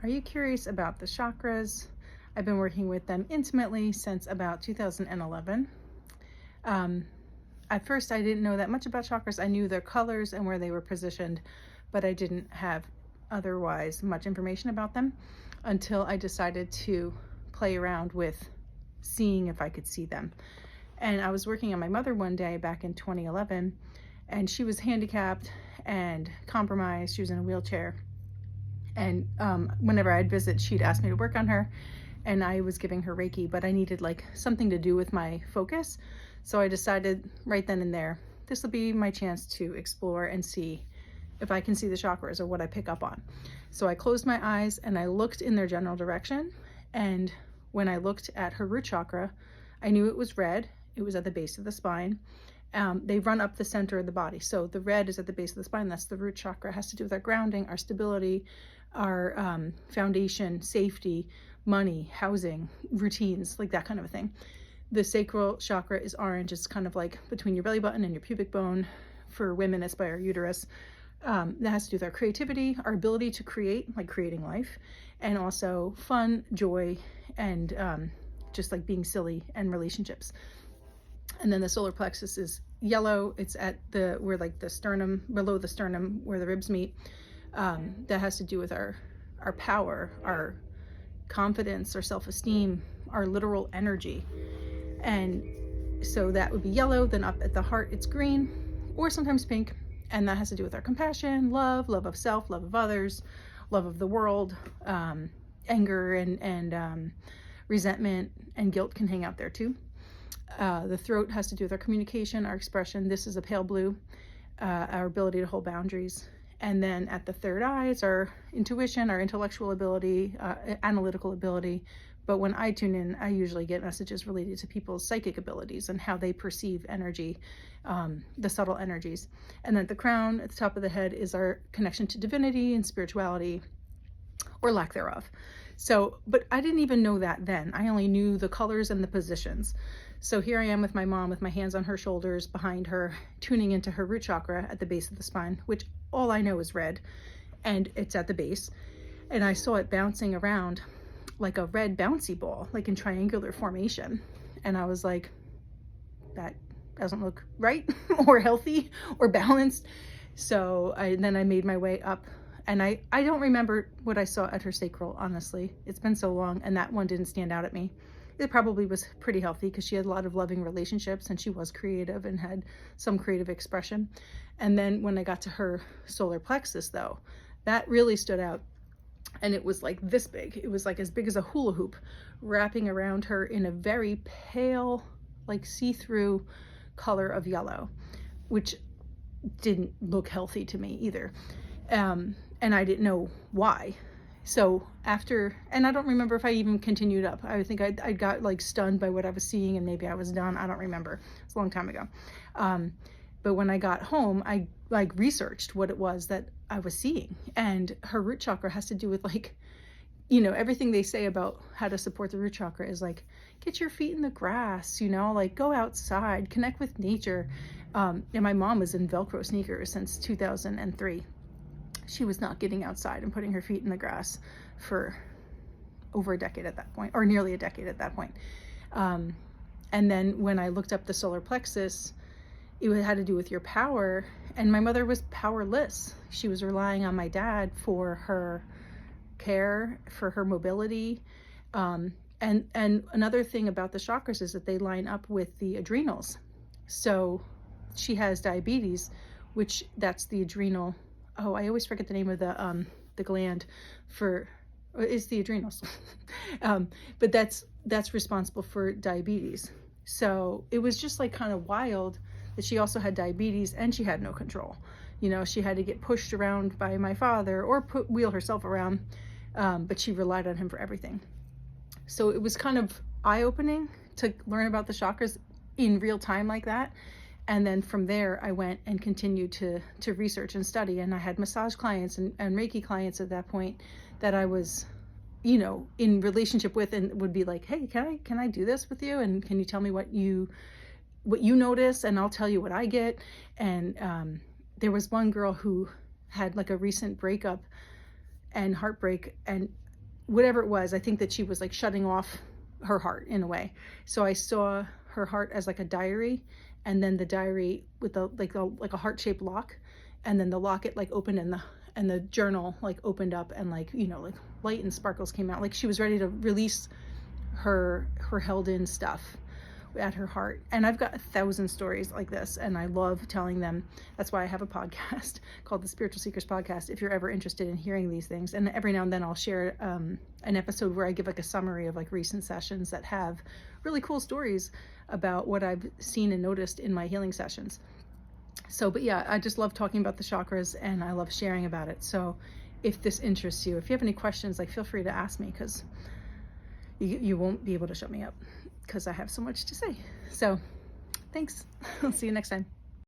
Are you curious about the chakras? I've been working with them intimately since about 2011. Um, at first, I didn't know that much about chakras. I knew their colors and where they were positioned, but I didn't have otherwise much information about them until I decided to play around with seeing if I could see them. And I was working on my mother one day back in 2011, and she was handicapped and compromised. She was in a wheelchair. And whenever I'd visit, she'd ask me to work on her, and I was giving her Reiki, but I needed like something to do with my focus. So I decided right then and there, this will be my chance to explore and see if I can see the chakras or what I pick up on. So I closed my eyes and I looked in their general direction. And when I looked at her root chakra, I knew it was red. It was at the base of the spine. They run up the center of the body. So the red is at the base of the spine. That's the root chakra. It has to do with our grounding, our stability, our foundation, safety, money, housing, routines, like that kind of a thing. The sacral chakra is orange. It's kind of like between your belly button and your pubic bone. For women, it's by our uterus. That has to do with our creativity, our ability to create, like creating life, and also fun, joy, and just like being silly, and relationships. And then the solar plexus is yellow. It's at where like the sternum, below the sternum, where the ribs meet. That has to do with our power, our confidence, our self-esteem, our literal energy. And so that would be yellow. Then up at the heart, it's green or sometimes pink. And that has to do with our compassion, love of self, love of others, love of the world, anger and resentment and guilt can hang out there too. The throat has to do with our communication, our expression. This is a pale blue, our ability to hold boundaries. And then at the third eye, it's our intuition, our intellectual ability, analytical ability. But when I tune in, I usually get messages related to people's psychic abilities and how they perceive energy, the subtle energies. And then at the crown, at the top of the head, is our connection to divinity and spirituality, or lack thereof. So, but I didn't even know that then. I only knew the colors and the positions. So here I am with my mom, with my hands on her shoulders, behind her, tuning into her root chakra at the base of the spine, which all I know is red, and it's at the base. And I saw it bouncing around like a red bouncy ball, like in triangular formation. And I was like, that doesn't look right or healthy or balanced. So then I made my way up, and I don't remember what I saw at her sacral, honestly. It's been so long, and that one didn't stand out at me. It probably was pretty healthy because she had a lot of loving relationships and she was creative and had some creative expression. And then when I got to her solar plexus though, that really stood out. And it was like this big. It was like as big as a hula hoop, wrapping around her in a very pale, like see-through color of yellow, which didn't look healthy to me either. And I didn't know why. So after, and I don't remember if I even continued up. I think I got like stunned by what I was seeing and maybe I was done. I don't remember. It's a long time ago. But when I got home, I like researched what it was that I was seeing. And her root chakra has to do with like, you know, everything they say about how to support the root chakra is like, get your feet in the grass, you know, like go outside, connect with nature. And my mom was in Velcro sneakers since 2003. She was not getting outside and putting her feet in the grass for over a decade at that point, or nearly a decade at that point. And then when I looked up the solar plexus, it had to do with your power. And my mother was powerless. She was relying on my dad for her care, for her mobility. And another thing about the chakras is that they line up with the adrenals. So she has diabetes, which that's the adrenal. Oh, I always forget the name of the gland for, it's the adrenals. But that's responsible for diabetes. So it was just like kind of wild that she also had diabetes and she had no control. You know, she had to get pushed around by my father or wheel herself around, but she relied on him for everything. So it was kind of eye-opening to learn about the chakras in real time like that. And then from there, I went and continued to research and study. And I had massage clients and Reiki clients at that point that I was, you know, in relationship with, and would be like, hey, can I do this with you? And can you tell me what you notice? And I'll tell you what I get. And there was one girl who had like a recent breakup and heartbreak, and whatever it was, I think that she was like shutting off her heart in a way. So I saw her heart as like a diary, and then the diary with the like a heart-shaped lock, and then the locket like opened, and the journal like opened up, and like, you know, like light and sparkles came out, like she was ready to release her held in stuff at her heart. And I've got 1,000 stories like this, and I love telling them. That's why I have a podcast called the Spiritual Seekers Podcast, if you're ever interested in hearing these things. And every now and then I'll share an episode where I give like a summary of like recent sessions that have really cool stories about what I've seen and noticed in my healing sessions. So, but yeah, I just love talking about the chakras, and I love sharing about it. So if this interests you, if you have any questions, like, feel free to ask me, because you won't be able to shut me up, because I have so much to say. So thanks. I'll see you next time.